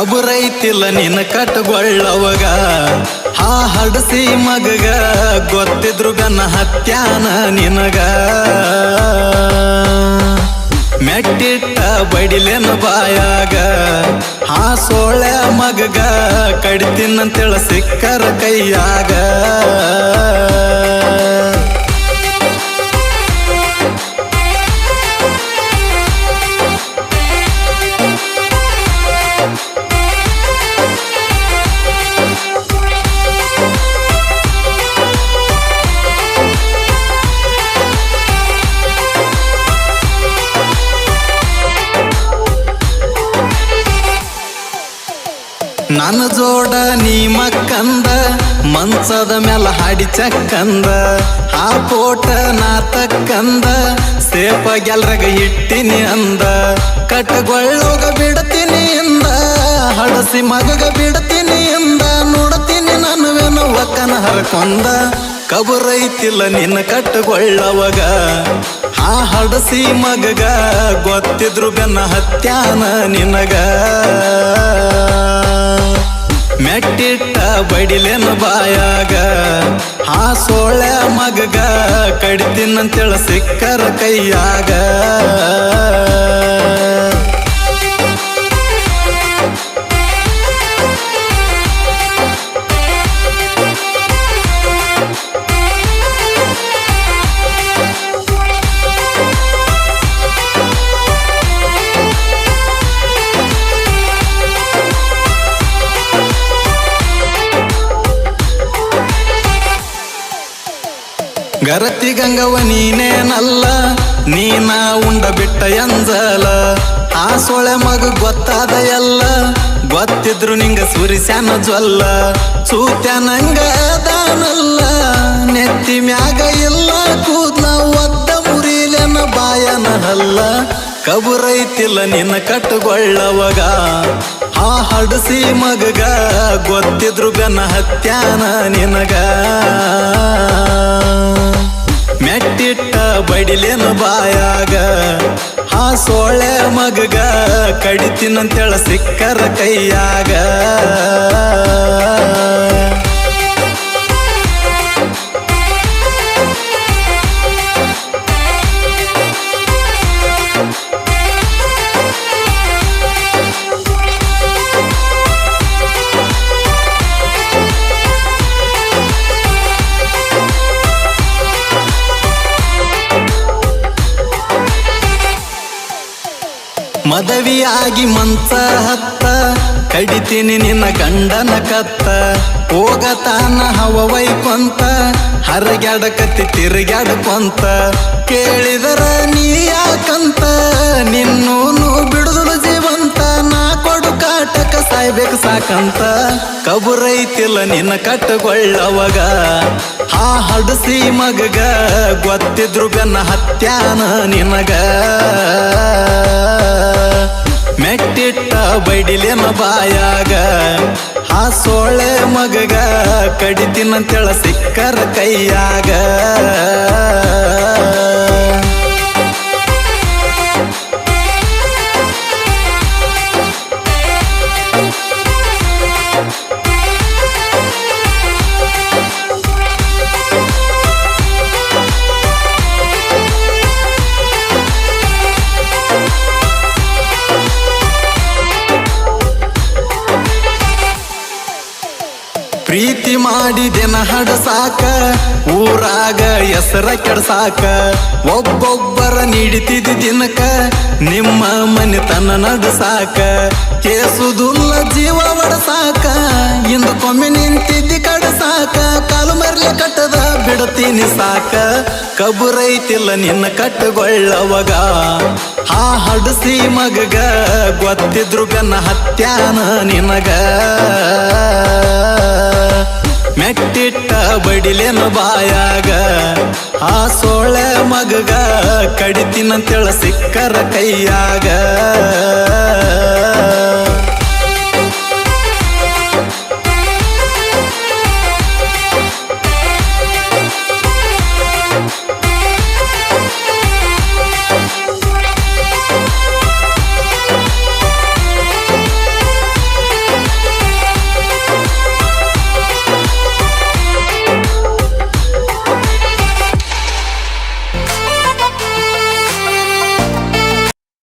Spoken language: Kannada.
ಕಬುರೈತಿಲ್ಲ ನಿನ್ನ ಕಟ್ಟಗೊಳ್ಳವಗ ಹಾ ಹಡಸಿ ಮಗಗ ಗೊತ್ತಿದ್ರು ಗನ್ನ ಹತ್ಯಾನ ನಿನಗ ಮೆಟ್ಟಿಟ್ಟ ಬಡಿಲೆನ ಬಾಯಾಗ ಹಾ ಸೋಳೆ ಮಗಗ ಕಡಿತೀನಂತೇಳ ಸಿಕ್ಕರ ಕೈಯಾಗ ನನ್ನ ಜೋಡ ನೀ ಮಕ್ಕಂದ ಮನ್ಸದ ಮ್ಯಾಲ ಹಾಡಿ ಚಕ್ಕಂದ ಆ ಪೋಟ ನಾ ತಕ್ಕಂದ ಸೇಪ ಗೆಲ್ರಗ ಇಟ್ಟಿನಿ ಅಂದ ಕಟ್ಟಗೊಳ್ಳೋಗ ಬಿಡ್ತೀನಿ ಅಂದ ಹಡಸಿ ಮಗಗ ಬಿಡ್ತೀನಿ ಅಂದ ನೋಡ್ತೀನಿ ನನ್ವೇನು ಒಕ್ಕನ ಹರಕೊಂದ ಕಬುರೈತಿಲ್ಲ ನಿನ್ನ ಕಟ್ಟಗೊಳ್ಳವಗ ಆ ಹಡಸಿ ಮಗಗ ಗೊತ್ತಿದ್ರು ಗನ್ನ ಹತ್ಯಾನ ನಿನಗ ಮೆಟ್ಟಿಟ್ಟ ಬಡಿಲೆನ ಬಾಯಾಗ ಆ ಸೋಳೆ ಮಗಗ ಕಡಿತೀನಂತೇಳ ಸಿಕ್ಕರ ಕೈಯಾಗ ಗರತಿ ಗಂಗವ ನೀನೇನಲ್ಲ ನೀನಾ ಉಂಡ ಬಿಟ್ಟ ಎಂಜಲ ಆ ಸೊಳೆ ಮಗ ಗೊತ್ತಾದ ಎಲ್ಲ ಗೊತ್ತಿದ್ರು ನಿಂಗ ಸುರಿಸ್ಯಾನ ಜ್ವಲ್ಲ ಸೂತ್ಯಾನಂಗ ದಾನಲ್ಲ ನೆತ್ತಿ ಮ್ಯಾಗ ಇಲ್ಲ ಕೂದ್ಲ ಒದ್ದ ಮುರಿಲೆನ ಬಾಯನ ಹಲ್ಲ ಕಬುರೈತಿಲ್ಲ ನಿನ್ನ ಕಟ್ಟಗೊಳ್ಳವಗ ಆ ಹಡಸಿ ಮಗಗ ಗೊತ್ತಿದ್ರು ಗನ ಹತ್ಯಾನ ನಿನಗ ಮೆಟ್ಟಿಟ್ಟ ಬಡಿಲೆನ ಬಾಯಾಗ ಆ ಸೋಳೆ ಮಗಗ ಕಡಿತೀನಂತೇಳ ಸಿಕ್ಕರ ಕೈಯಾಗ ಮದವಿಯಾಗಿ ಮಂಚ ಹತ್ತ ಕಡಿತೀನಿ ನಿನ್ನ ಗಂಡನ ಕತ್ತ ಹೋಗತಾನ ಹವವೈಕೊಂತ ಹರಗ್ಯಾಡಕತ್ತಿ ತಿರುಗ್ಯಾಡ್ಕೊಂತ ಕೇಳಿದರ ನೀ ಯಾಕಂತ ನಿನ್ನೂನು ಬಿಡುದಲು ಜೀವಂತ ನಾ ಕೊಡು ಕಾಟಕ ಸಾಯ್ಬೇಕು ಸಾಕಂತ ಕಬುರೈತಿಲ್ಲ ನಿನ್ನ ಕಟ್ಟಗೊಳ್ಳವಗ ಆ ಹಡಸಿ ಮಗಗ ಗೊತ್ತಿದ್ರು ಗನ್ನ ಹತ್ಯಾನ ನಿನಗ ಮೆಟ್ಟಿಟ್ಟ ಬಡಿಲೆನ ಬಾಯಾಗ ಆ ಸೋಳೆ ಮಗಗ ಕಡಿತೀನಂತೇಳ ಸಿಕ್ಕರ ಕೈಯಾಗ ಪ್ರೀತಿ ಮಾಡಿದೆನ ಹಡಸಾಕ ಊರಾಗ ಹೆಸರ ಕೆಡ್ಸಾಕ ಒಬ್ಬೊಬ್ಬರ ನೀಡಿತಿದ್ದ ದಿನಕ ನಿಮ್ಮ ಮನೆತನ ನಡಸಾಕ ಕೇಸುದುಲ್ಲ ಜೀವ ಒಡಸಾಕ ಇಂದು ಕೊಮ್ಮೆ ನಿಂತಿದ್ದಿ ಕಡಸಾಕ ಕಾಲು ಮರ್ಲೆ ಕಟ್ಟದ ಬಿಡ್ತೀನಿ ಸಾಕ ಕಬುರೈತಿಲ್ಲ ನಿನ್ನ ಕಟ್ಟಗೊಳ್ಳವಗ ಆ ಹಡಸಿ ಮಗಗ ಗೊತ್ತಿದ್ರು ಗನ್ನ ಹತ್ಯಾನ ನಿನಗ ಮೆಟ್ಟಿಟ್ಟ ಬಡಿಲೆನ ಬಾಯಾಗ ಆ ಸೋಳೆ ಮಗಗ ಕಡಿತೀನಂತೇಳ ಸಿಕ್ಕರ ಕೈಯಾಗ